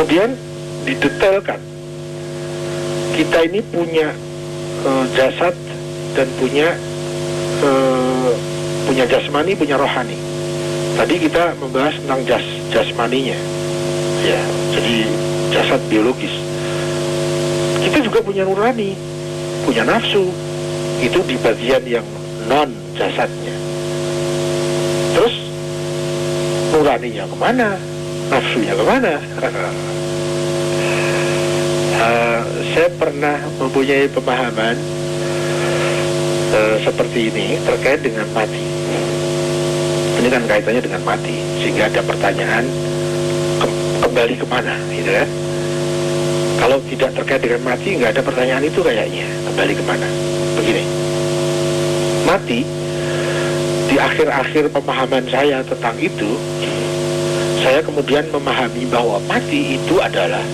Kemudian didetailkan, kita ini punya jasad dan punya jasmani, punya rohani. Tadi kita membahas tentang jasmaninya, ya, jadi jasad biologis. Kita juga punya nurani, punya nafsu, itu di bagian yang non jasadnya. Terus nuraninya kemana? Nafsunya kemana? Saya pernah mempunyai pemahaman seperti ini terkait dengan mati. Ini kan kaitannya dengan mati, sehingga ada pertanyaan kembali kemana, gitu kan? Kalau tidak terkait dengan mati, nggak ada pertanyaan itu kayaknya, kembali kemana? Begini, mati di akhir-akhir pemahaman saya tentang itu, saya kemudian memahami bahwa mati itu adalah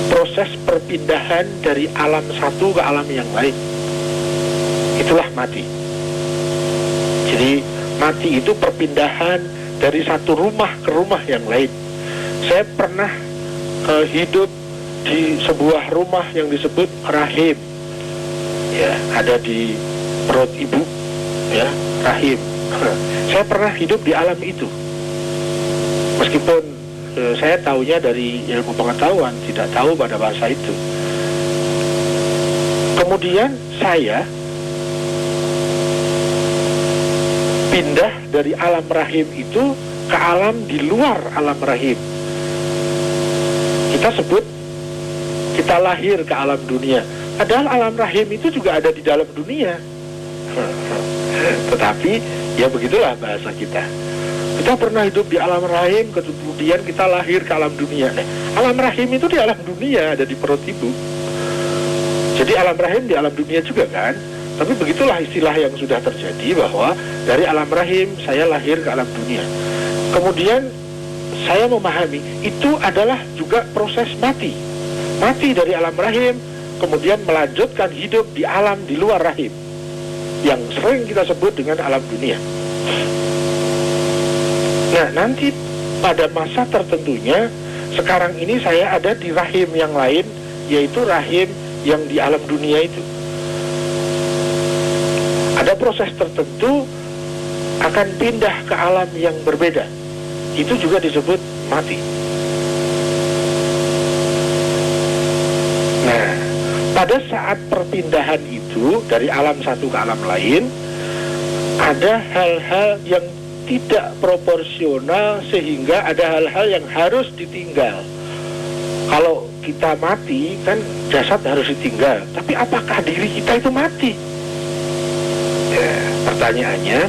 proses perpindahan dari alam satu ke alam yang lain. Itulah mati. Jadi mati itu perpindahan dari satu rumah ke rumah yang lain. Saya pernah hidup di sebuah rumah yang disebut rahim, ya, ada di perut ibu, ya, rahim. Saya pernah hidup di alam itu, meskipun saya tahunya dari ilmu pengetahuan, tidak tahu pada bahasa itu. Kemudian saya pindah dari alam rahim itu ke alam di luar alam rahim. Kita sebut kita lahir ke alam dunia, padahal alam rahim itu juga ada di dalam dunia. Tetapi ya begitulah bahasa kita. Kita pernah hidup di alam rahim, kemudian kita lahir ke alam dunia. Alam rahim itu di alam dunia, ada di perut ibu. Jadi alam rahim di alam dunia juga kan. Tapi begitulah istilah yang sudah terjadi, bahwa dari alam rahim saya lahir ke alam dunia. Kemudian saya memahami itu adalah juga proses mati. Mati dari alam rahim, kemudian melanjutkan hidup di alam di luar rahim, yang sering kita sebut dengan alam dunia. Nah, nanti pada masa tertentunya, sekarang ini saya ada di rahim yang lain, yaitu rahim yang di alam dunia itu. Ada proses tertentu akan pindah ke alam yang berbeda. Itu juga disebut mati. Nah, pada saat perpindahan itu dari alam satu ke alam lain, ada hal-hal yang tidak proporsional, sehingga ada hal-hal yang harus ditinggal. Kalau kita mati, kan jasad harus ditinggal. Tapi apakah diri kita itu mati? Ya, pertanyaannya,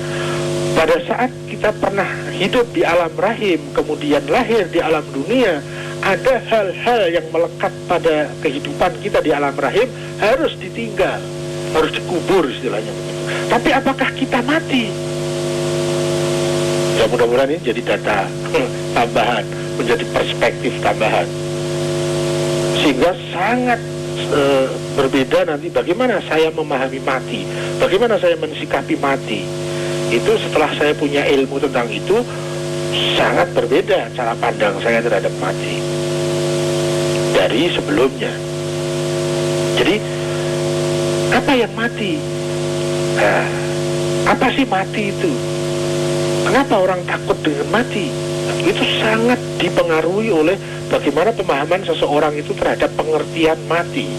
pada saat kita pernah hidup di alam rahim, kemudian lahir di alam dunia, ada hal-hal yang melekat pada kehidupan kita di alam rahim, harus ditinggal, harus dikubur istilahnya. Tapi apakah kita mati? Ya, mudah-mudahan ini jadi data tambahan, menjadi perspektif tambahan, sehingga sangat berbeda nanti bagaimana saya memahami mati, bagaimana saya mensikapi mati. Itu setelah saya punya ilmu tentang itu, sangat berbeda cara pandang saya terhadap mati dari sebelumnya. Jadi apa yang mati? Nah, apa sih mati itu? Kenapa orang takut dengan mati? Itu sangat dipengaruhi oleh bagaimana pemahaman seseorang itu terhadap pengertian mati.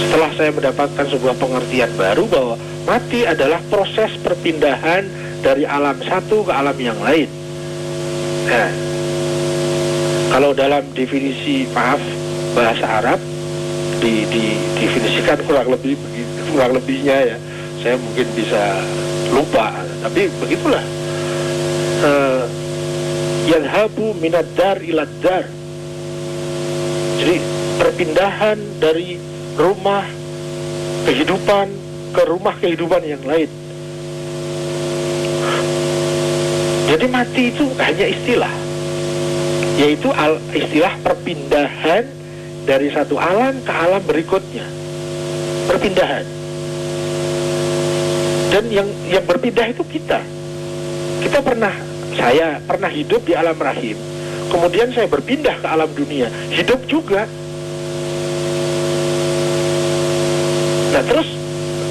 Setelah saya mendapatkan sebuah pengertian baru bahwa mati adalah proses perpindahan dari alam satu ke alam yang lain. Nah, kalau dalam definisi, bahasa Arab didefinisikan kurang lebihnya ya, saya mungkin bisa lupa, tapi begitulah. Yadhabu minad dar ilad dar. Jadi perpindahan dari rumah kehidupan ke rumah kehidupan yang lain. Jadi mati itu hanya istilah, yaitu istilah perpindahan dari satu alam ke alam berikutnya. Perpindahan. Dan yang berpindah itu kita. Saya pernah hidup di alam rahim, kemudian saya berpindah ke alam dunia, hidup juga. Nah terus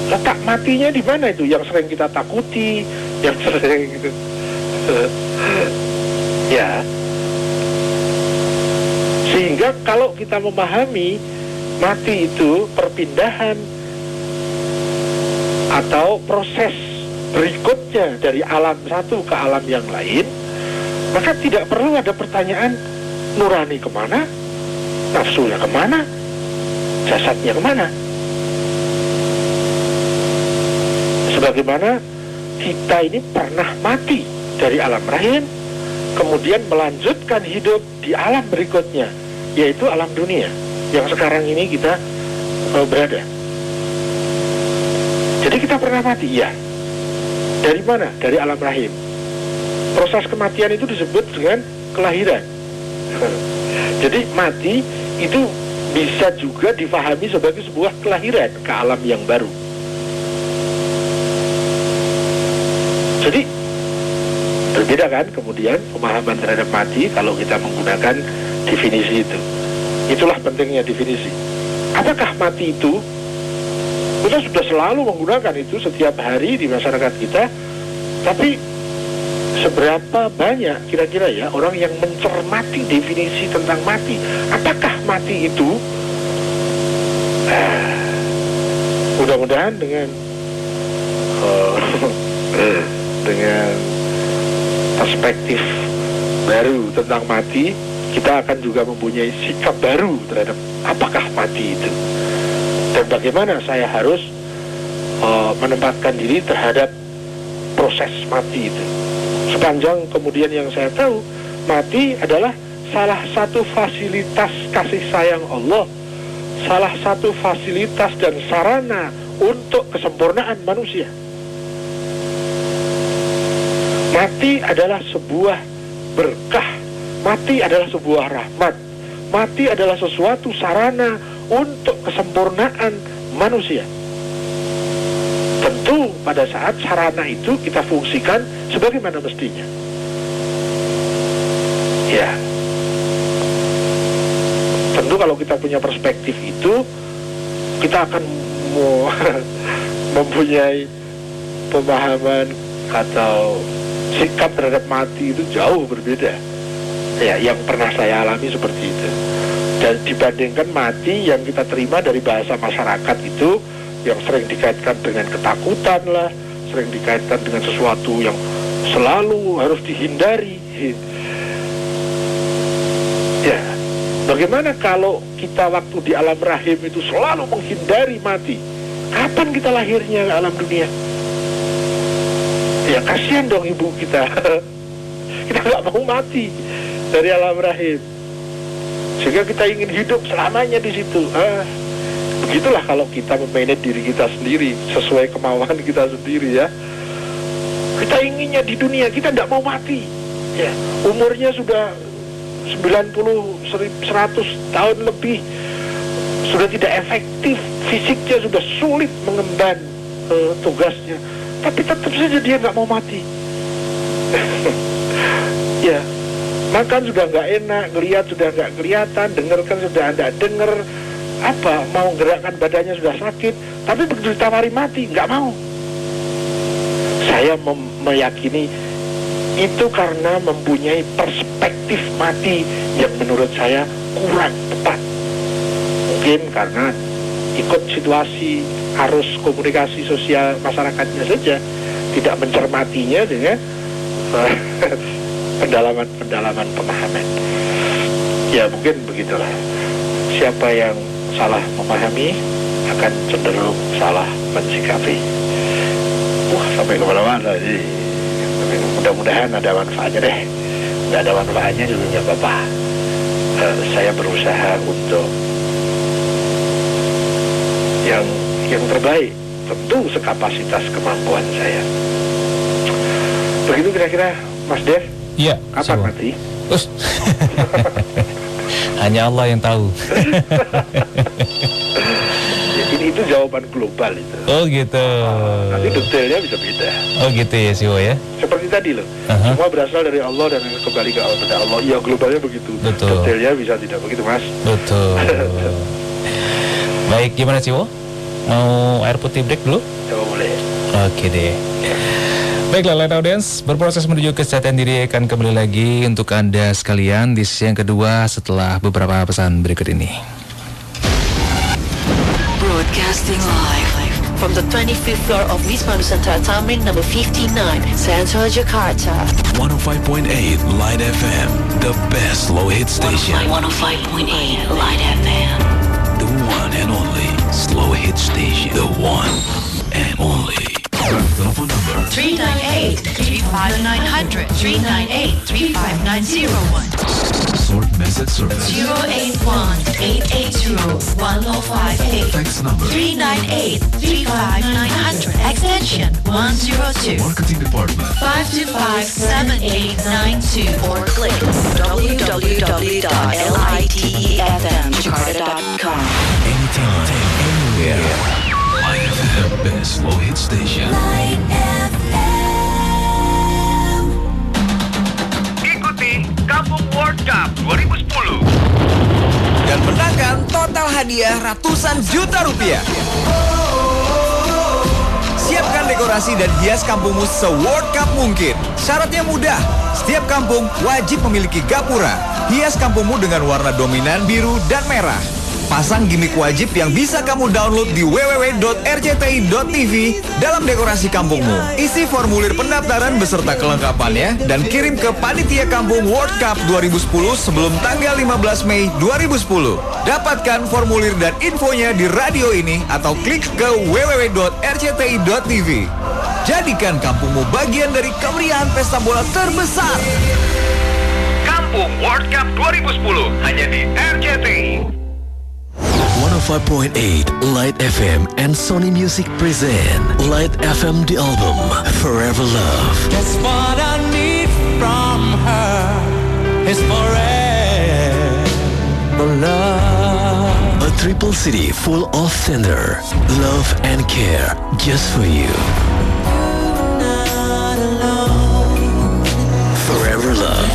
letak matinya di mana itu? Yang sering kita takuti, yang sering gitu. Ya. Sehingga kalau kita memahami mati itu perpindahan atau proses berikutnya dari alam satu ke alam yang lain, maka tidak perlu ada pertanyaan nurani kemana, nafsunya kemana, jasadnya kemana. Sebagaimana kita ini pernah mati dari alam rahim, kemudian melanjutkan hidup di alam berikutnya, yaitu alam dunia yang sekarang ini kita berada. Jadi kita pernah mati, ya. Dari mana? Dari alam rahim. Proses kematian itu disebut dengan kelahiran. Jadi mati itu bisa juga difahami sebagai sebuah kelahiran ke alam yang baru. Jadi berbeda kan kemudian pemahaman terhadap mati kalau kita menggunakan definisi itu. Itulah pentingnya definisi. Apakah mati itu? Kita sudah selalu menggunakan itu setiap hari di masyarakat kita. Tapi seberapa banyak kira-kira ya orang yang mencermati definisi tentang mati? Apakah mati itu? Mudah-mudahan dengan perspektif baru tentang mati, kita akan juga mempunyai sikap baru terhadap apakah mati itu dan bagaimana saya harus menempatkan diri terhadap proses mati itu. Sepanjang kemudian yang saya tahu, mati adalah salah satu fasilitas kasih sayang Allah, salah satu fasilitas dan sarana untuk kesempurnaan manusia. Mati adalah sebuah berkah, mati adalah sebuah rahmat, mati adalah sesuatu sarana untuk kesempurnaan manusia. Tentu pada saat sarana itu kita fungsikan sebagaimana mestinya. Ya. Tentu kalau kita punya perspektif itu, kita akan mempunyai pemahaman atau sikap terhadap mati itu jauh berbeda. Ya, yang pernah saya alami seperti itu. Dan dibandingkan mati yang kita terima dari bahasa masyarakat itu, yang sering dikaitkan dengan ketakutan lah, sering dikaitkan dengan sesuatu yang selalu harus dihindari. Ya, bagaimana kalau kita waktu di alam rahim itu selalu menghindari mati? Kapan kita lahirnya ke alam dunia? Ya kasihan dong ibu kita. Kita nggak mau mati dari alam rahim, sehingga kita ingin hidup selamanya di situ. Begitulah kalau kita memanage diri kita sendiri sesuai kemauan kita sendiri ya. Kita inginnya di dunia, kita tidak mau mati. Ya, umurnya sudah 90, 100 tahun lebih, sudah tidak efektif, fisiknya sudah sulit mengemban tugasnya, tapi tetap saja dia nggak mau mati. Ya, makan sudah nggak enak, ngelihat sudah nggak kelihatan, dengarkan sudah nggak dengar, mau gerakan badannya sudah sakit, tapi begitu ditawari mati nggak mau. Saya meyakini itu karena mempunyai perspektif mati yang menurut saya kurang tepat. Mungkin karena ikut situasi arus komunikasi sosial masyarakatnya saja, tidak mencermatinya dengan pendalaman pemahaman. Ya mungkin begitulah. Siapa yang salah memahami akan cenderung salah mensikapi. Sampai kemana-mana sih. Tapi mudah-mudahan ada manfaatnya deh. Nggak ada manfaatnya juga nggak apa-apa. Saya berusaha untuk yang terbaik, tentu sekapasitas kemampuan saya. Begitu kira-kira Mas Dev. Iya. Kapan mati? Hanya Allah yang tahu. Ini itu jawaban global itu. Oh gitu. Nanti detailnya bisa beda. Oh gitu ya Siwo ya. Seperti tadi loh, semua berasal dari Allah dan kembali kepada Allah. Ya globalnya begitu. Betul. Detailnya bisa tidak begitu Mas. Betul. Baik, gimana Siwo? Mau air putih break dulu? Coba boleh. Oke deh. Baiklah, Light Audience, berproses menuju kesejahteraan diri akan kembali lagi untuk Anda sekalian di sesi yang kedua setelah beberapa pesan berikut ini. Broadcasting live from the 25th floor of Wisma Nusantara Tamrin number 59, Central Jakarta. 105.8 Light FM, the best slow hit station. 105.8 Light FM. The one and only slow hit station. The one and only. Telephone number 398-35900, 398-35901. Short message service 081-880-1058. Fax number 398-35900, extension 102. Marketing Department 525-7892 or click www.litefmjakarta.com. Anytime, anywhere. Light FM, best slow hit station. Ikuti Kampung World Cup 2010 dan menangkan total hadiah ratusan juta rupiah. Siapkan dekorasi dan hias kampungmu se-World Cup mungkin. Syaratnya mudah. Setiap kampung wajib memiliki gapura. Hias kampungmu dengan warna dominan biru dan merah. Pasang gimmick wajib yang bisa kamu download di www.rcti.tv dalam dekorasi kampungmu. Isi formulir pendaftaran beserta kelengkapannya dan kirim ke Panitia Kampung World Cup 2010 sebelum tanggal 15 Mei 2010. Dapatkan formulir dan infonya di radio ini atau klik ke www.rcti.tv. Jadikan kampungmu bagian dari kemeriahan pesta bola terbesar. Kampung World Cup 2010 hanya di RCTI. 105.8 Light FM and Sony Music present Light FM The Album Forever Love. That's what I need from her is forever love. A triple CD full of tender love and care just for you. Forever Love.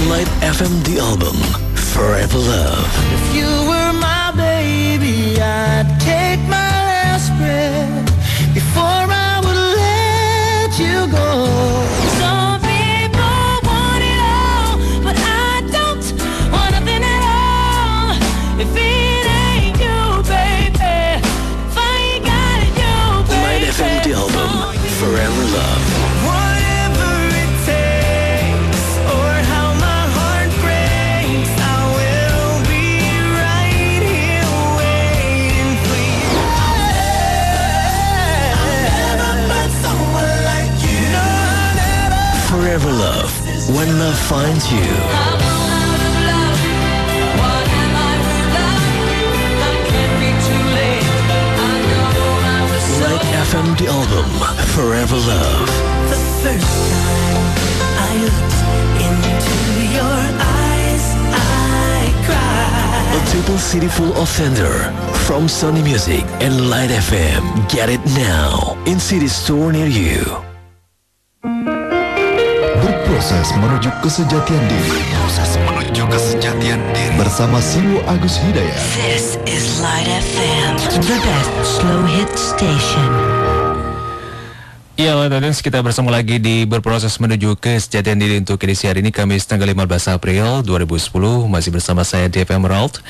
Light FM The Album Forever Love. If you were my baby, I'd take my last breath before I would let you go. Some people want it all, but I don't want nothing at all. If it ain't you, baby, if I ain't got it, you, baby. Light FM The Album Forever Love. Whatever it takes, or how my heart breaks, I will be right here waiting for you. I've never met someone like you. No, never. Forever Love. When love finds you. Light FM The Album Forever Love. The first time I looked into your eyes, I cried. A triple CD full of tender from Sony Music and Light FM. Get it now in CD store near you. Berproses menuju kesejatian diri. Bersama Siwo Agus Hidayat. This is Light FM, the best slow hit station. Ya, Light Audience, kita bersama lagi di berproses menuju kesejahteraan diri untuk edisi hari ini, Kamis tanggal 15 April 2010. Masih bersama saya DFM Ralt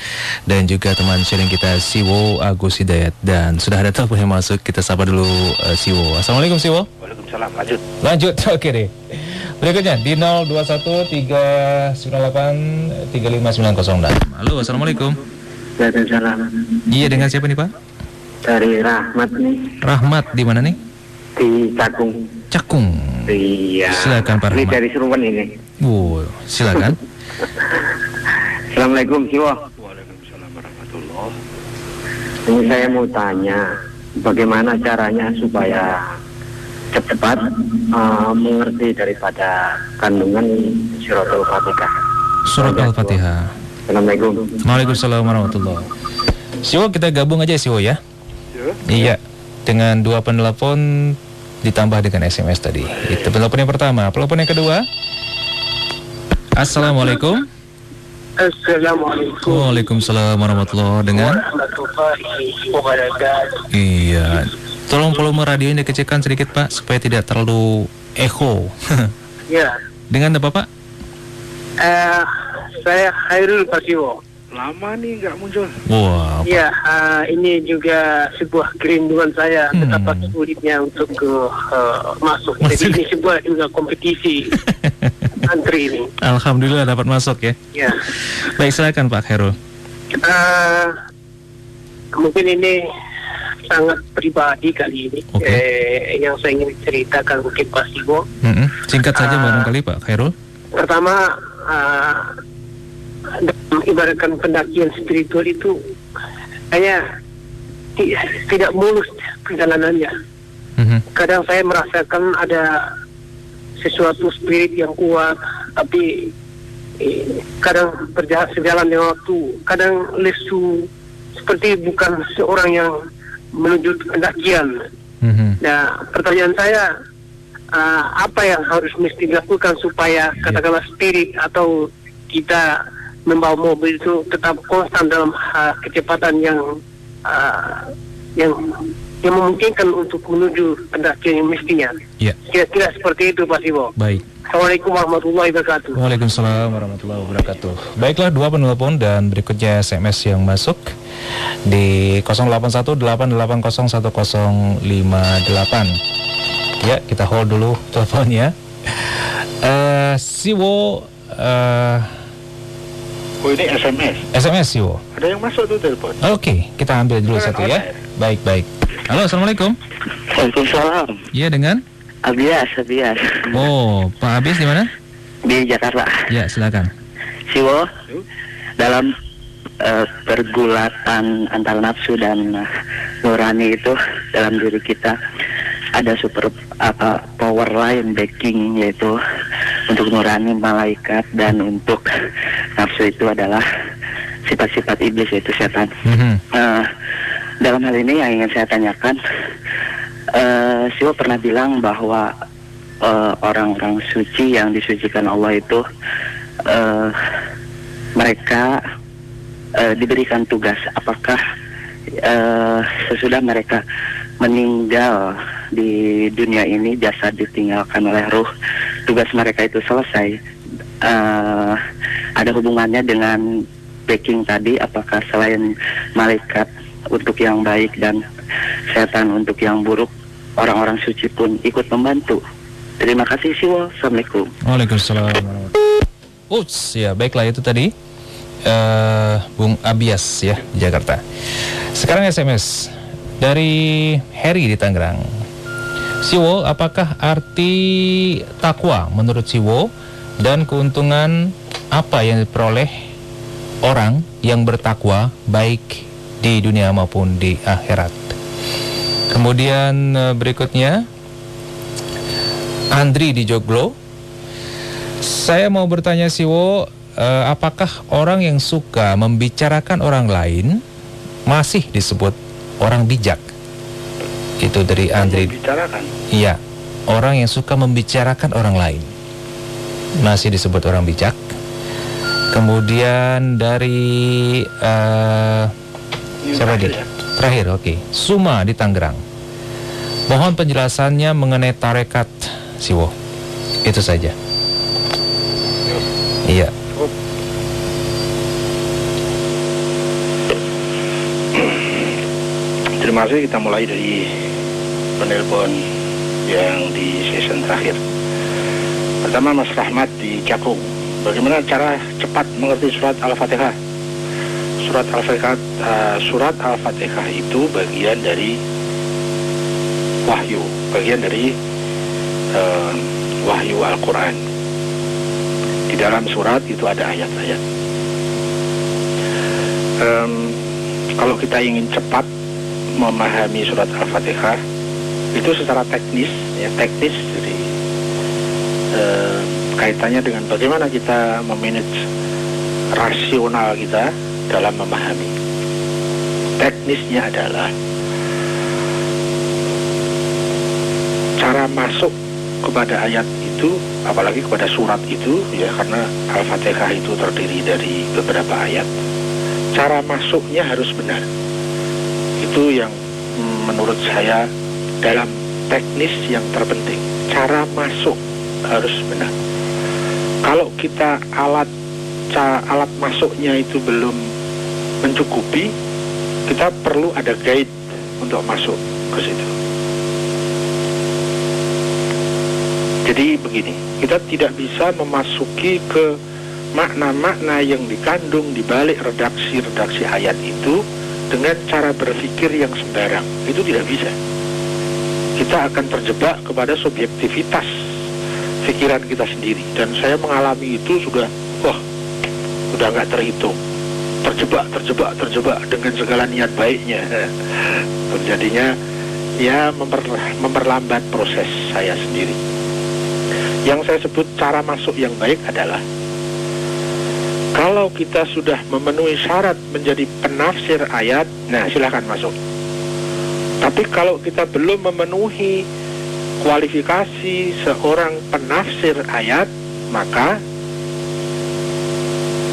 dan juga teman sharing kita Siwo Agus Hidayat. Dan sudah ada telepon yang masuk, kita sapa dulu Siwo. Assalamualaikum Siwo. Waalaikumsalam, lanjut. Lanjut, oke deh. Berikutnya di 0213193596. Halo, Assalamualaikum. Waalaikumsalam. Iya, dengan siapa nih Pak? Dari Rahmat nih, Rahmat, di mana nih? di Cakung. Cakung. Iya. Silakan Pak Ini Rahmat. dari Seruan ini. Silakan. Assalamualaikum Siwo. Waalaikumsalam warahmatullahi. Ini saya mau tanya, bagaimana caranya supaya cepat mengerti daripada kandungan Suratul Fatihah. Surat Al-Fatihah. Assalamualaikum. Waalaikumsalam warahmatullahi. Siwo, kita gabung aja Siwo ya. Iya. Dengan 2 penelpon ditambah dengan SMS tadi. Itu penelpon yang pertama. Penelpon yang kedua. Assalamualaikum. Assalamualaikum. Waalaikumsalam warahmatullahi. Dengan iya. Tolong volume radionya dikecilkan sedikit Pak supaya tidak terlalu echo. Ya. Dengan apa Pak? Saya Khairul Pasiwo. Lama nih nggak muncul. Wah. Ya, ini juga sebuah kerinduan saya betapa sulitnya untuk masuk. Jadi ini sebuah juga kompetisi antri ini. Alhamdulillah dapat masuk ya. Ya. Baik, silakan Pak Khairul. Mungkin ini sangat pribadi kali ini. Yang saya ingin ceritakan mungkin Pak Siwo. Singkat saja barangkali Pak Khairul. Pertama, ibaratkan pendakian spiritual itu hanya tidak mulus perjalanannya. Kadang saya merasakan ada sesuatu spirit yang kuat, tapi kadang sejalan dengan waktu, kadang lesu, seperti bukan seorang yang menuju pendakian. Nah, pertanyaan saya, apa yang harus mesti dilakukan supaya katakanlah spirit atau kita membawa mobil itu tetap konstan dalam kecepatan yang memungkinkan untuk menuju pendakian yang mestinya. Kira-kira seperti itu Pak Siwo. Baik. Assalamualaikum warahmatullahi wabarakatuh. Waalaikumsalam warahmatullahi wabarakatuh. Baiklah, 2 penelpon dan berikutnya SMS yang masuk di 0818801058. Ya, kita hold dulu teleponnya. Siwo. Oh, ini SMS. SMS Siwo. Ada yang masuk tuh telepon. Oke, kita ambil dulu satu ya. Baik. Halo, assalamualaikum. Waalaikumsalam. Iya, dengan Abias. Oh, Pak Abis di mana? Di Jakarta. Ya, silakan. Siwo, dalam pergulatan antara nafsu dan nurani itu dalam diri kita ada power lain backing, yaitu untuk nurani malaikat, dan untuk nafsu itu adalah sifat-sifat iblis, yaitu setan. Dalam hal ini yang ingin saya tanyakan, Siwo pernah bilang bahwa orang-orang suci yang disucikan Allah itu mereka diberikan tugas. Apakah sesudah mereka meninggal di dunia ini, jasad ditinggalkan oleh ruh, tugas mereka itu selesai, ada hubungannya dengan backing tadi? Apakah selain malaikat untuk yang baik dan setan untuk yang buruk, orang-orang suci pun ikut membantu? Terima kasih Siwo. Assalamualaikum. Waalaikumsalam. Ya, baiklah, itu tadi Bung Abias ya, di Jakarta. Sekarang SMS dari Harry di Tangerang. Siwo, apakah arti takwa menurut Siwo, dan keuntungan apa yang diperoleh orang yang bertakwa baik di dunia maupun di akhirat? Kemudian berikutnya Andri di Joglo. Saya mau bertanya Siwo, apakah orang yang suka membicarakan orang lain masih disebut orang bijak? Itu dari Andri. Membicarakan? Iya, orang yang suka membicarakan orang lain masih disebut orang bijak. Kemudian dari siapa dia? Terakhir, oke. Suma di Tangerang. Mohon penjelasannya mengenai tarekat Siwo. Itu saja. Iya. Terima kasih. Kita mulai dari penelpon yang di season terakhir. Pertama, Mas Rahmat di Cakung. Bagaimana cara cepat mengerti surat Al-Fatihah? Surat Al-Fatihah itu bagian dari wahyu, bagian dari wahyu Al-Quran. Di dalam surat itu ada ayat-ayat. Kalau kita ingin cepat memahami surat Al-Fatihah, itu secara teknis, jadi kaitannya dengan bagaimana kita memanage rasional kita dalam memahami. Teknisnya adalah cara masuk kepada ayat itu, apalagi kepada surat itu, ya, karena Al-Fatihah itu terdiri dari beberapa ayat. Cara masuknya harus benar. Itu yang menurut saya dalam teknis yang terpenting. Cara masuk harus benar. Kalau kita alat masuknya itu belum mencukupi, kita perlu ada guide untuk masuk ke situ. Jadi begini, kita tidak bisa memasuki ke makna-makna yang dikandung di balik redaksi-redaksi ayat itu dengan cara berpikir yang sembarang. Itu tidak bisa. Kita akan terjebak kepada subjektivitas pikiran kita sendiri. Dan saya mengalami itu sudah nggak terhitung. Terjebak dengan segala niat baiknya. Jadinya ya memperlambat proses saya sendiri. Yang saya sebut cara masuk yang baik adalah kalau kita sudah memenuhi syarat menjadi penafsir ayat, nah silahkan masuk. Tapi kalau kita belum memenuhi kualifikasi seorang penafsir ayat, maka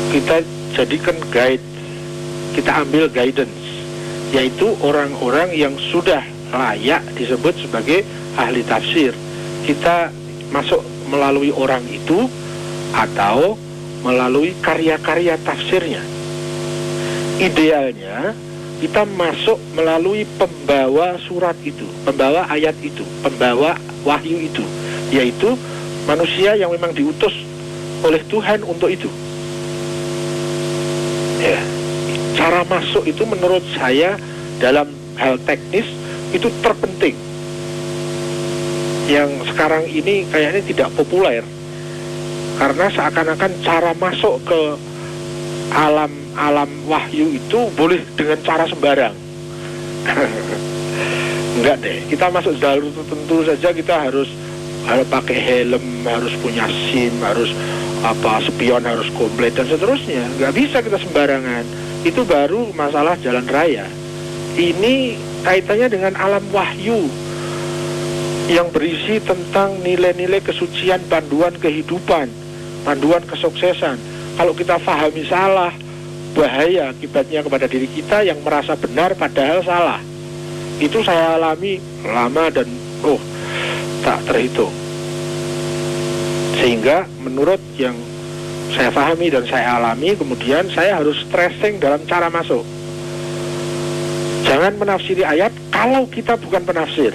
kita jadikan guide, kita ambil guidance, yaitu orang-orang yang sudah layak disebut sebagai ahli tafsir. Kita masuk melalui orang itu atau melalui karya-karya tafsirnya. Idealnya kita masuk melalui pembawa surat itu, pembawa ayat itu, pembawa wahyu itu, yaitu manusia yang memang diutus oleh Tuhan untuk itu. Ya, cara masuk itu menurut saya dalam hal teknis itu terpenting. Yang sekarang ini kayaknya tidak populer karena seakan-akan cara masuk ke alam wahyu itu boleh dengan cara sembarang. Enggak deh, kita masuk jalur tertentu saja kita harus pakai helm, harus punya SIM, harus spion harus komplit dan seterusnya. Enggak bisa kita sembarangan. Itu baru masalah jalan raya. Ini kaitannya dengan alam wahyu yang berisi tentang nilai-nilai kesucian, panduan kehidupan, panduan kesuksesan. Kalau kita pahami salah, bahaya akibatnya kepada diri kita yang merasa benar padahal salah. Itu saya alami lama dan tak terhitung. Sehingga menurut yang saya pahami dan saya alami, kemudian saya harus stressing dalam cara masuk. Jangan menafsiri ayat kalau kita bukan penafsir.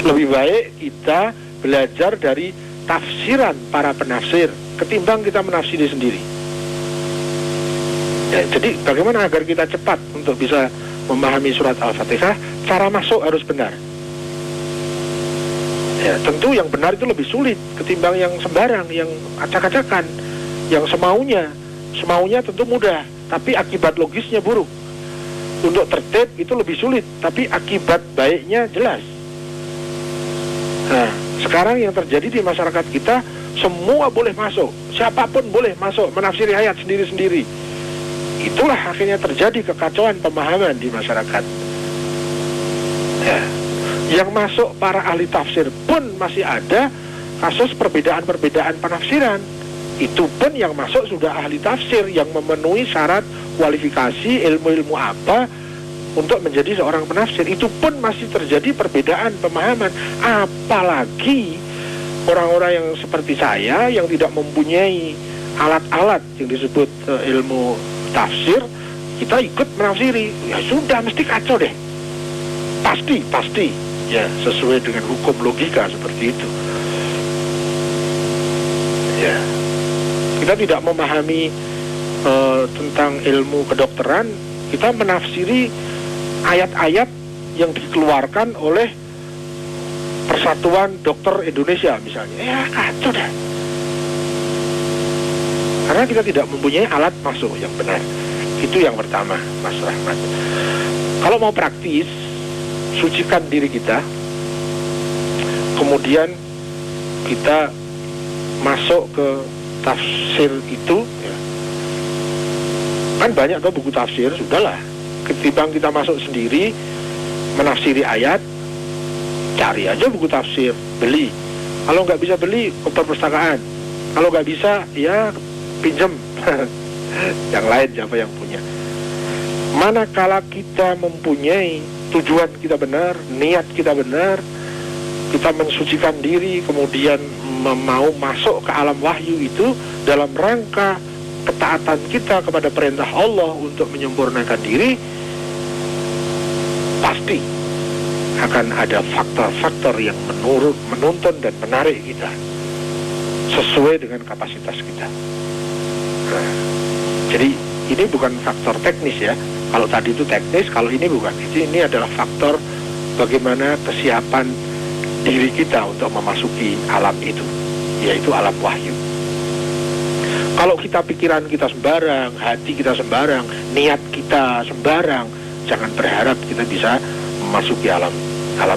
Lebih baik kita belajar dari tafsiran para penafsir ketimbang kita menafsiri sendiri. Ya, jadi bagaimana agar kita cepat untuk bisa memahami surat Al-Fatihah? Cara masuk harus benar. Ya, tentu yang benar itu lebih sulit ketimbang yang sembarang, yang acak-acakan, yang semaunya. Semaunya tentu mudah, tapi akibat logisnya buruk. Untuk tertib itu lebih sulit, tapi akibat baiknya jelas. Nah, sekarang yang terjadi di masyarakat kita, semua boleh masuk, siapapun boleh masuk, menafsiri ayat sendiri-sendiri. Itulah akhirnya terjadi kekacauan pemahaman di masyarakat. Ya. Yang masuk para ahli tafsir pun masih ada kasus perbedaan-perbedaan penafsiran. Itu pun yang masuk sudah ahli tafsir yang memenuhi syarat kualifikasi ilmu-ilmu apa untuk menjadi seorang penafsir. Itu pun masih terjadi perbedaan pemahaman. Apalagi orang-orang yang seperti saya yang tidak mempunyai alat-alat yang disebut ilmu tafsir, kita ikut menafsiri, ya sudah mesti kacau deh. Pasti ya sesuai dengan hukum logika seperti itu. Ya, kita tidak memahami tentang ilmu kedokteran, kita menafsiri ayat-ayat yang dikeluarkan oleh Persatuan Dokter Indonesia misalnya. Ya kacau dah. Karena kita tidak mempunyai alat masuk yang benar. Itu yang pertama, Mas Rahmat. Kalau mau praktis, sucikan diri kita, kemudian kita masuk ke tafsir itu, ya. Kan banyak tuh buku tafsir, sudahlah. Ketimbang kita masuk sendiri menafsiri ayat, cari aja buku tafsir, beli. Kalau nggak bisa beli, ke perpustakaan. Kalau nggak bisa, ya pinjam. Yang lain siapa yang punya. Manakala kita mempunyai tujuan kita benar, niat kita benar, kita mensucikan diri, kemudian mau masuk ke alam wahyu itu dalam rangka ketaatan kita kepada perintah Allah untuk menyempurnakan diri, pasti akan ada faktor-faktor yang menuntun dan menarik kita sesuai dengan kapasitas kita. Nah, jadi ini bukan faktor teknis ya. Kalau tadi itu teknis, kalau ini bukan. Ini adalah faktor bagaimana kesiapan diri kita untuk memasuki alam itu, yaitu alam wahyu. Kalau kita pikiran kita sembarang, hati kita sembarang, niat kita sembarang, jangan berharap kita bisa memasuki alam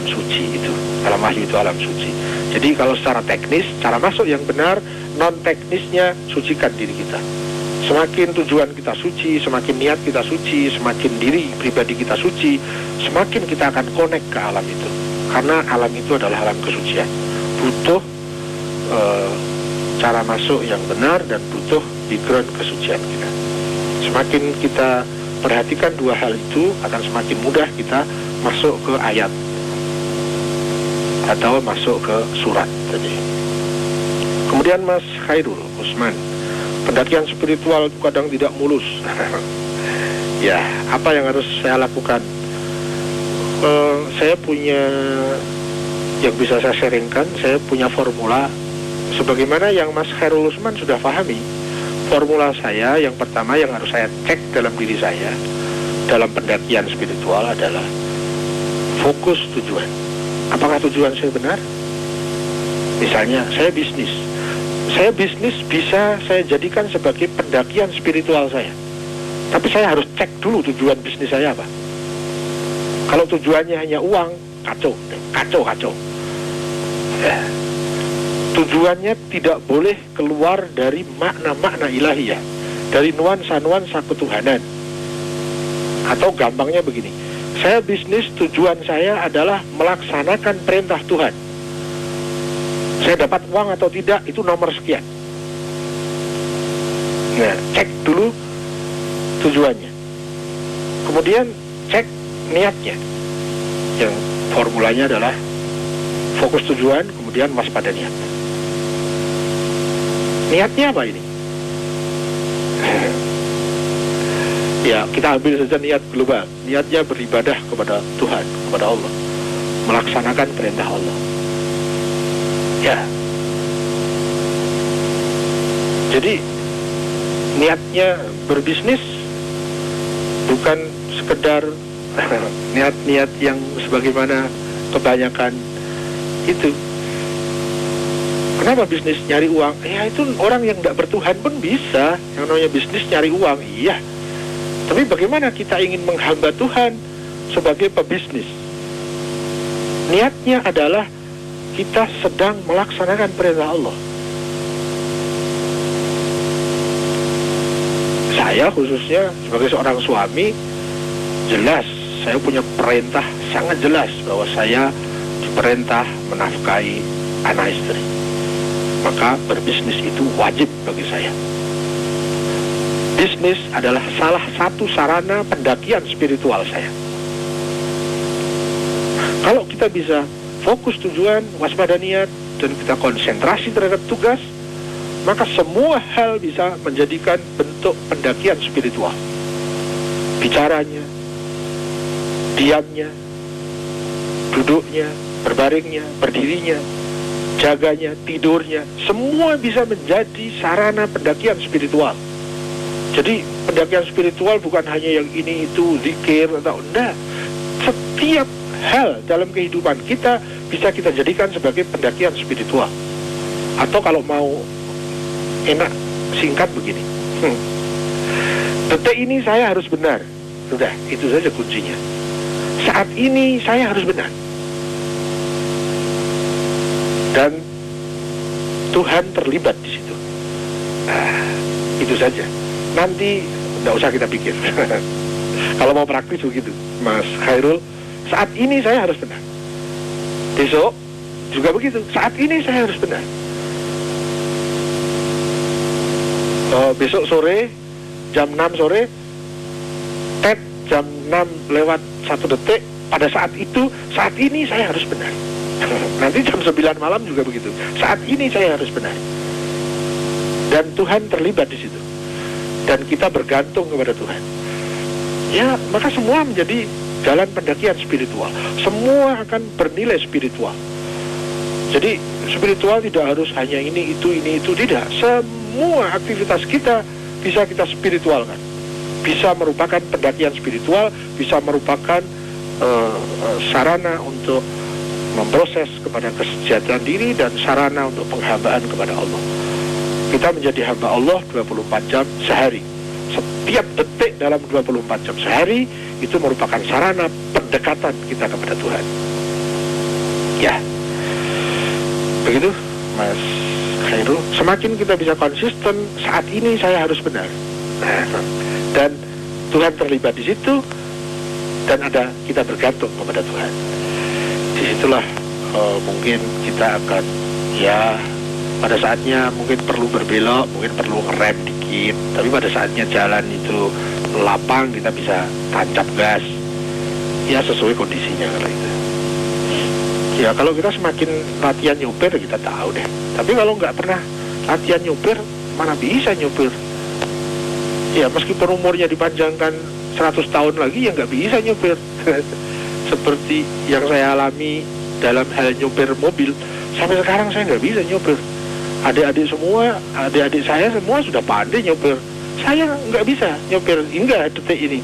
suci itu. Alam wahyu itu alam suci. Jadi kalau secara teknis, cara masuk yang benar, non teknisnya sucikan diri kita. Semakin tujuan kita suci, semakin niat kita suci, semakin diri pribadi kita suci, semakin kita akan connect ke alam itu. Karena alam itu adalah alam kesucian. Butuh cara masuk yang benar dan butuh background kesucian kita. Semakin kita perhatikan dua hal itu, akan semakin mudah kita masuk ke ayat atau masuk ke surat tadi. Kemudian Mas Khairul Usman, pendakian spiritual itu kadang tidak mulus. Ya, apa yang harus saya lakukan? Saya punya yang bisa saya sharingkan, saya punya formula sebagaimana yang Mas Khairul Usman sudah pahami. Formula saya yang pertama yang harus saya cek dalam diri saya dalam pendakian spiritual adalah fokus tujuan. Apakah tujuan saya benar? Misalnya saya bisnis. Saya bisnis bisa saya jadikan sebagai pendakian spiritual saya. Tapi saya harus cek dulu tujuan bisnis saya apa. Kalau tujuannya hanya uang, kacau. Ya. Tujuannya tidak boleh keluar dari makna-makna ilahiyah, dari nuansa-nuansa ketuhanan. Atau gampangnya begini, saya bisnis tujuan saya adalah melaksanakan perintah Tuhan. Saya dapat uang atau tidak, itu nomor sekian. Nah, cek dulu tujuannya. Kemudian cek niatnya. Yang formulanya adalah fokus tujuan, kemudian waspada niat. Niatnya apa ini? Ya, kita ambil saja niat global. Niatnya beribadah kepada Tuhan, kepada Allah. Melaksanakan perintah Allah. Ya. Jadi niatnya berbisnis bukan sekedar niat-niat yang sebagaimana kebanyakan itu. Kenapa bisnis nyari uang? Ya itu orang yang tidak bertuhan pun bisa. Yang namanya bisnis nyari uang, iya. Tapi bagaimana kita ingin menghamba Tuhan sebagai pebisnis? Niatnya adalah kita sedang melaksanakan perintah Allah. Saya khususnya sebagai seorang suami, jelas saya punya perintah sangat jelas bahwa saya diperintah menafkahi anak istri. Maka berbisnis itu wajib bagi saya. Bisnis adalah salah satu sarana pendakian spiritual saya. Kalau kita bisa fokus tujuan, waspada niat, dan kita konsentrasi terhadap tugas, maka semua hal bisa menjadikan bentuk pendakian spiritual. Bicaranya, diamnya, duduknya, berbaringnya, berdirinya, jaganya, tidurnya, semua bisa menjadi sarana pendakian spiritual. Jadi pendakian spiritual bukan hanya yang ini itu zikir atau enggak. Setiap hal dalam kehidupan kita bisa kita jadikan sebagai pendakian spiritual. Atau kalau mau enak singkat begini, detik ini saya harus benar. Sudah, itu saja kuncinya. Saat ini saya harus benar. Dan Tuhan terlibat di situ. Itu saja. Nanti nggak usah kita pikir. Kalau mau praktis begitu, Mas Khairul. Saat ini saya harus benar. Besok juga begitu. Saat ini saya harus benar. Besok sore jam 6 sore, tet jam 6 lewat 1 detik. Pada saat itu, saat ini saya harus benar. Nanti jam 9 malam juga begitu. Saat ini saya harus benar. Dan Tuhan terlibat di situ. Dan kita bergantung kepada Tuhan. Ya, maka semua menjadi jalan pendakian spiritual. Semua akan bernilai spiritual. Jadi spiritual tidak harus hanya ini itu tidak. Semua aktivitas kita bisa kita spiritualkan. Bisa merupakan pendakian spiritual, bisa merupakan sarana untuk memproses kepada kesejahteraan diri dan sarana untuk penghambaan kepada Allah. Kita menjadi hamba Allah 24 jam sehari. Setiap detik dalam 24 jam sehari itu merupakan sarana pendekatan kita kepada Tuhan. Ya, begitu Mas Khairul. Semakin kita bisa konsisten, saat ini saya harus benar. Dan Tuhan terlibat di situ. Dan kita bergantung kepada Tuhan. Disitulah mungkin kita akan pada saatnya mungkin perlu berbelok, mungkin perlu ngerem dikit. Tapi pada saatnya jalan itu lapang, kita bisa tancap gas. Ya sesuai kondisinya kalau itu. Ya kalau kita semakin latihan nyupir kita tahu deh. Tapi kalau nggak pernah latihan nyupir, mana bisa nyupir? Ya meskipun umurnya dipanjangkan 100 tahun lagi ya nggak bisa nyupir. Seperti yang saya alami dalam hal nyupir mobil, sampai sekarang saya nggak bisa nyupir. Adik-adik saya semua sudah pandai nyupir. Saya nggak bisa nyupir hingga detik ini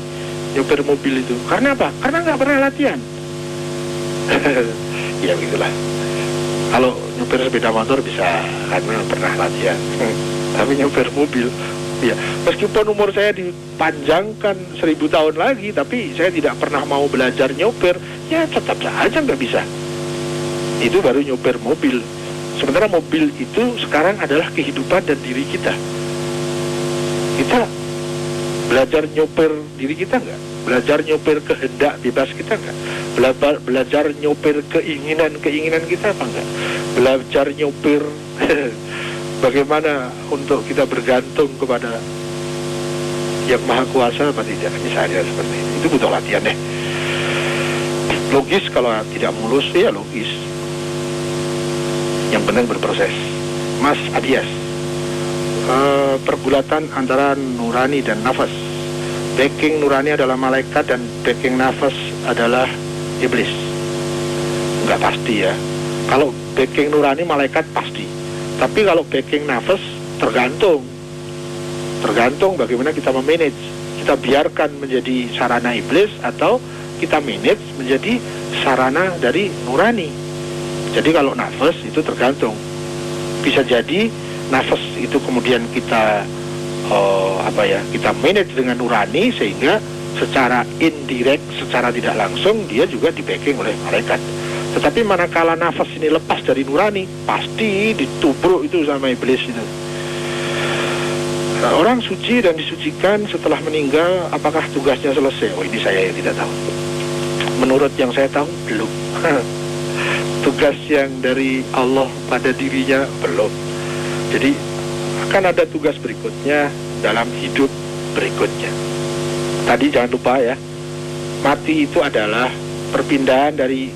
nyupir mobil itu. Karena apa? Karena nggak pernah latihan. Ya begitulah. Kalau nyupir sepeda motor bisa karena pernah latihan. Tapi nyupir mobil, ya, meskipun umur saya dipanjangkan 1000 tahun lagi, tapi saya tidak pernah mau belajar nyopir, ya tetap saja nggak bisa. Itu baru nyopir mobil. Sementara mobil itu sekarang adalah kehidupan dan diri kita. Kita belajar nyopir diri kita nggak? Belajar nyopir kehendak bebas kita nggak? Belajar nyopir keinginan kita apa nggak? Belajar nyopir bagaimana untuk kita bergantung kepada yang maha kuasa apa tidak, misalnya seperti itu. Itu butuh latihan deh. Logis kalau tidak mulus, ya logis. Yang penting berproses. Mas Abias, pergulatan antara nurani dan nafas. Backing nurani adalah malaikat dan backing nafas adalah iblis. Enggak pasti ya. Kalau backing nurani malaikat pasti. Tapi kalau backing nafas tergantung bagaimana kita memanage. Kita biarkan menjadi sarana iblis atau kita manage menjadi sarana dari nurani. Jadi kalau nafas itu tergantung. Bisa jadi nafas itu kemudian kita kita manage dengan nurani sehingga secara indirect, secara tidak langsung dia juga di-backing oleh malaikat. Tetapi manakala nafas ini lepas dari nurani, pasti ditubruk itu sama iblis itu. Nah, orang suci dan disucikan setelah meninggal, apakah tugasnya selesai? Oh, ini saya yang tidak tahu. Menurut yang saya tahu, belum. Tugas yang dari Allah pada dirinya, belum. Jadi, akan ada tugas berikutnya dalam hidup berikutnya. Tadi jangan lupa ya, mati itu adalah perpindahan dari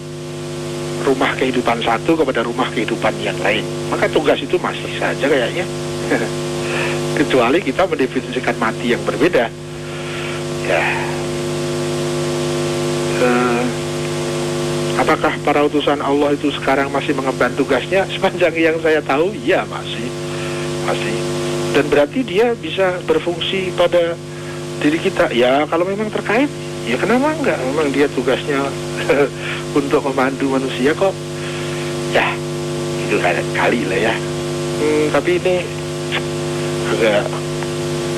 rumah kehidupan satu kepada rumah kehidupan yang lain. Maka tugas itu masih saja kayaknya. Kecuali kita mendefinisikan mati yang berbeda. Ya. Apakah para utusan Allah itu sekarang masih mengemban tugasnya? Sepanjang yang saya tahu, ya masih. Dan berarti dia bisa berfungsi pada diri kita. Ya kalau memang terkait, ya kenapa enggak? Memang dia tugasnya untuk memandu manusia kok. Ya, itu kali lah ya. Tapi ini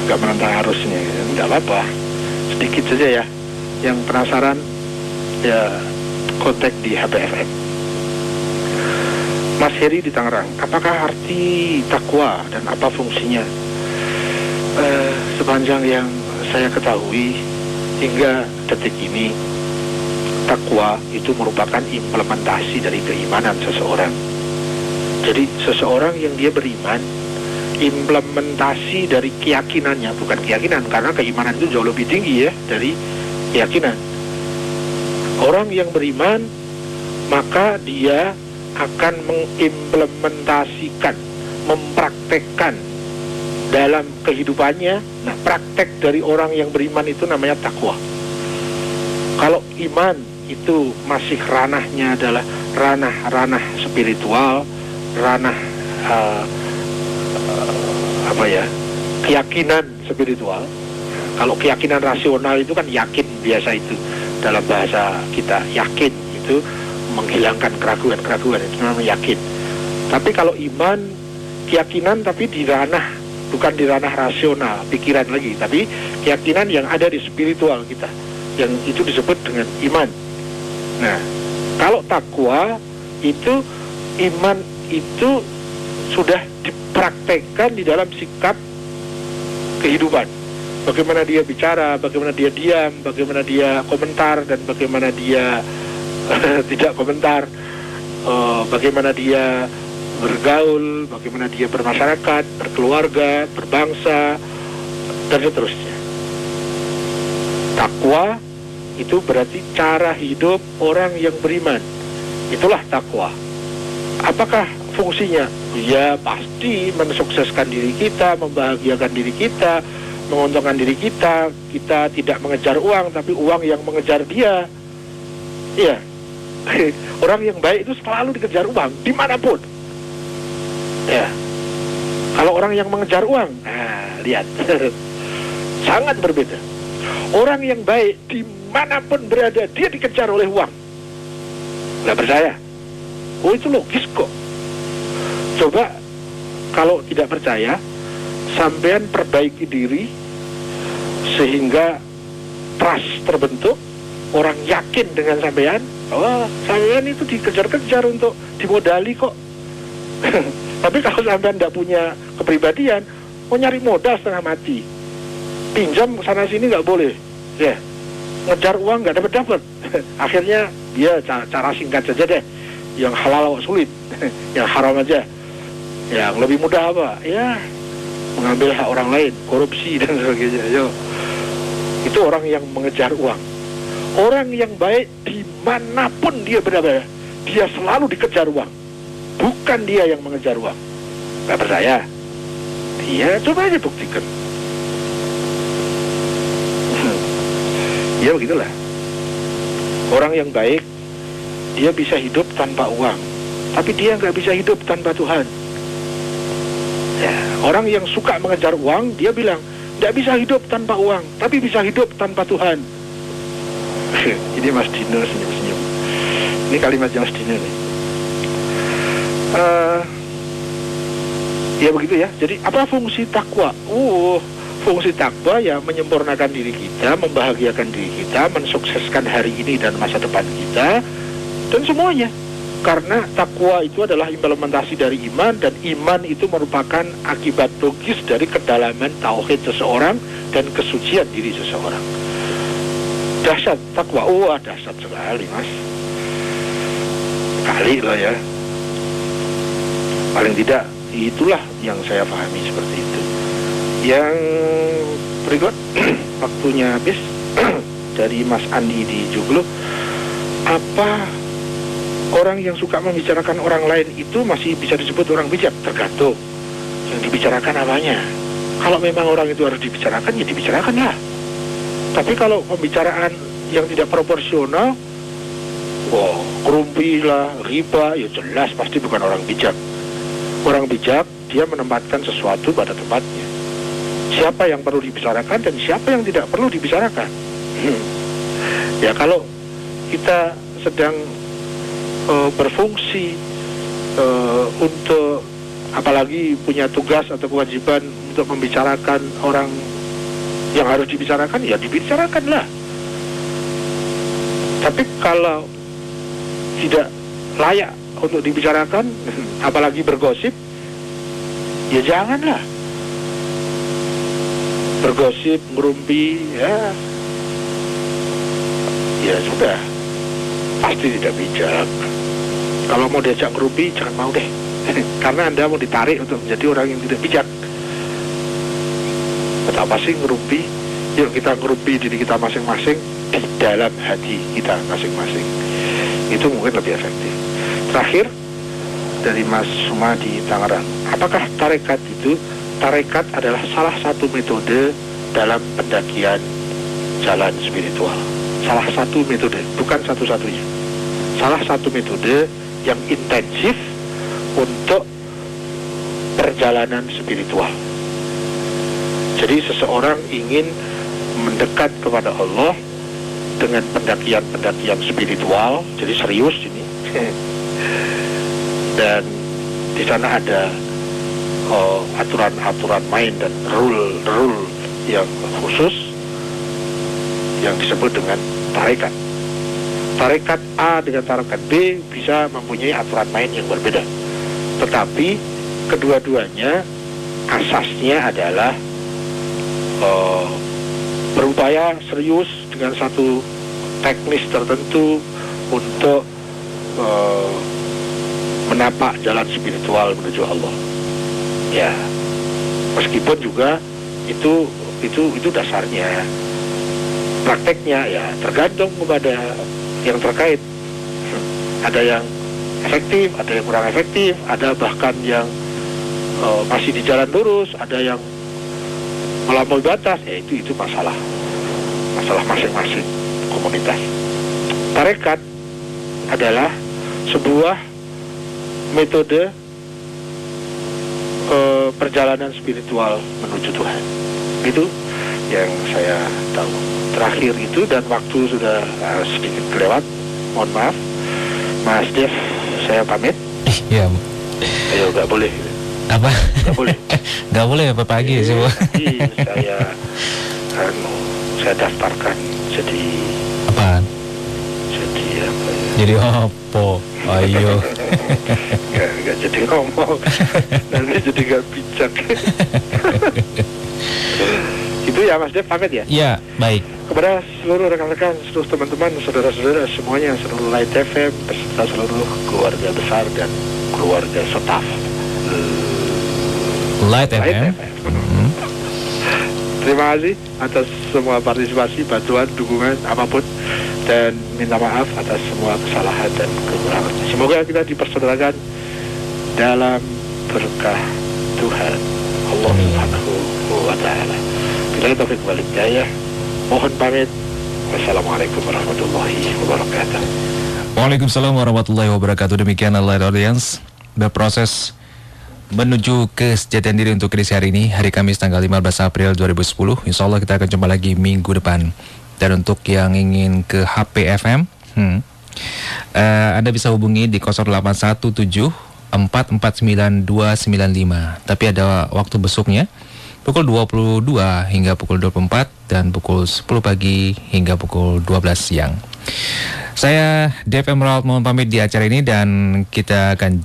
agak menentang arusnya. Enggak apa-apa. Sedikit saja ya. Yang penasaran, ya kontak di HPFM. Mas Heri di Tangerang, apakah arti takwa dan apa fungsinya? Sepanjang yang saya ketahui hingga detik ini, takwa itu merupakan implementasi dari keimanan seseorang. Jadi seseorang yang dia beriman, implementasi dari keyakinannya, bukan keyakinan, karena keimanan itu jauh lebih tinggi ya dari keyakinan. Orang yang beriman, maka dia akan mengimplementasikan, mempraktekkan dalam kehidupannya. Nah, praktek dari orang yang beriman itu namanya takwa. Kalau iman itu masih ranahnya adalah ranah-ranah spiritual, ranah keyakinan spiritual. Kalau keyakinan rasional itu kan yakin, biasa itu dalam bahasa kita, yakin itu menghilangkan keraguan-keraguan, itu namanya yakin. Tapi kalau iman, keyakinan tapi di ranah, bukan di ranah rasional, pikiran lagi, tapi keyakinan yang ada di spiritual kita, yang itu disebut dengan iman. Nah, kalau takwa itu, iman itu sudah dipraktekkan di dalam sikap kehidupan. Bagaimana dia bicara, bagaimana dia diam, bagaimana dia komentar, dan bagaimana dia tidak komentar, bagaimana dia bergaul, bagaimana dia bermasyarakat, berkeluarga, berbangsa, dan seterusnya. Takwa itu berarti cara hidup orang yang beriman. Itulah takwa. Apakah fungsinya? Ya pasti mensukseskan diri kita, membahagiakan diri kita, menguntungkan diri kita. Kita tidak mengejar uang, tapi uang yang mengejar dia. Iya. Orang yang baik itu selalu dikejar uang, dimanapun. Ya. Kalau orang yang mengejar uang, nah lihat, sangat berbeda. Orang yang baik dimanapun berada, dia dikejar oleh uang. Nggak percaya? Oh, itu logis kok. Coba kalau tidak percaya, sampean perbaiki diri sehingga trust terbentuk, orang yakin dengan sampean. Oh, sampean itu dikejar-kejar untuk dimodali kok. Tapi kalau sampean tidak punya kepribadian, mau nyari modal setengah mati, pinjam sana sini nggak boleh, ya, ngejar uang nggak dapat. Akhirnya dia cara singkat saja deh, yang halal sulit, yang haram aja. Yang lebih mudah apa? Ya, mengambil hak orang lain, korupsi dan sebagainya. Yo, itu orang yang mengejar uang. Orang yang baik dimanapun dia berada, dia selalu dikejar uang. Bukan dia yang mengejar uang. Gak percaya? Iya, coba aja buktikan. Ya begitulah. Orang yang baik, dia bisa hidup tanpa uang, tapi dia nggak bisa hidup tanpa Tuhan. Ya, orang yang suka mengejar uang, dia bilang nggak bisa hidup tanpa uang, tapi bisa hidup tanpa Tuhan. Ini Mas Dino senyum-senyum. Ini kalimat yang Mas Dino nih. Ya begitu ya. Jadi apa fungsi takwa? Fungsi takwa ya menyempurnakan diri kita, membahagiakan diri kita, mensukseskan hari ini dan masa depan kita, dan semuanya. Karena takwa itu adalah implementasi dari iman, dan iman itu merupakan akibat logis dari kedalaman tauhid seseorang dan kesucian diri seseorang. Dahsyat takwa, dahsyat sekali Mas. Kali loh ya. Paling tidak itulah yang saya pahami seperti itu. Yang berikut waktunya habis. Dari Mas Andi di Joglo. Apa orang yang suka membicarakan orang lain itu masih bisa disebut orang bijak? Tergantung yang dibicarakan apanya. Kalau memang orang itu harus dibicarakan, ya dibicarakan lah. Tapi kalau pembicaraan yang tidak proporsional, kerumpi lah, riba, ya jelas pasti bukan orang bijak. Orang bijak, dia menempatkan sesuatu pada tempatnya. Siapa yang perlu dibicarakan dan siapa yang tidak perlu dibicarakan. Ya kalau kita sedang berfungsi untuk, apalagi punya tugas atau kewajiban untuk membicarakan orang yang harus dibicarakan, ya dibicarakanlah. Tapi kalau tidak layak untuk dibicarakan, apalagi bergosip, ya janganlah. bergosip, ngerumpi, ya sudah, pasti tidak bijak. Kalau mau diajak ngerumpi, jangan mau deh. Karena Anda mau ditarik untuk menjadi orang yang tidak bijak. Kenapa sih ngerumpi? Yuk kita ngerumpi diri kita masing-masing di dalam hati kita masing-masing. Itu mungkin lebih efektif. Terakhir, dari Mas Suma di Tangerang. Apakah tarekat itu? Tarekat adalah salah satu metode dalam pendakian jalan spiritual. Salah satu metode, bukan satu-satunya. Salah satu metode yang intensif untuk perjalanan spiritual. Jadi seseorang ingin mendekat kepada Allah dengan pendakian-pendakian spiritual, jadi serius ini. Dan di sana ada aturan-aturan main dan rule yang khusus yang disebut dengan tarekat. Tarekat A dengan tarekat B bisa mempunyai aturan main yang berbeda. Tetapi kedua-duanya asasnya adalah berupaya serius dengan satu teknis tertentu untuk menapak jalan spiritual menuju Allah. Ya, meskipun juga itu dasarnya. Prakteknya ya tergantung kepada yang terkait. Ada yang efektif, ada yang kurang efektif, ada bahkan yang masih di jalan lurus, ada yang melampaui batas. Ya itu masalah masing-masing komunitas. Tarekat adalah sebuah metode perjalanan spiritual menuju Tuhan. Itu yang saya tahu. Terakhir itu, dan waktu sudah sedikit kelewat, mohon maaf Mas Dev, saya pamit. Iya. Ayo, nggak boleh. Apa? Nggak boleh. Nggak boleh apa pagi semua. Saya daftarkan jadi apaan? Jadi apa ya? Jadi apa? Ayo. Nggak jadi ngomong. Nanti jadi nggak bijak. Itu ya Mas Dev, pamit ya? Ya, baik. Kepada seluruh rekan-rekan, seluruh teman-teman, saudara-saudara semuanya, seluruh Light FM, beserta seluruh keluarga besar dan keluarga staf Light FM. Terima kasih atas semua partisipasi, bantuan, dukungan, apapun, dan minta maaf atas semua kesalahan dan kekurangan. Semoga kita dipersaudarakan dalam berkah Tuhan Allah Subhanahu wa Ta'ala. Bila taufik wal hidayah, mohon pamit. Wassalamualaikum warahmatullahi wabarakatuh. Waalaikumsalam warahmatullahi wabarakatuh. Demikian Light Audience berproses menuju kesejahteraan diri untuk edisi hari ini, hari Kamis tanggal 15 April 2010. Insya Allah kita akan jumpa lagi minggu depan. Dan untuk yang ingin ke HPFM, Anda bisa hubungi di 0817 449 295. Tapi ada waktu besoknya pukul 22 hingga pukul 24 dan pukul 10 pagi hingga pukul 12 siang. Saya Dev Emerald mohon pamit di acara ini, dan kita akan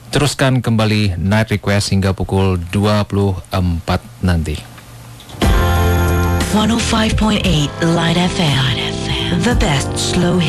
teruskan kembali Night Request hingga pukul 24 nanti. 105.8 Light FM, the best slow hit.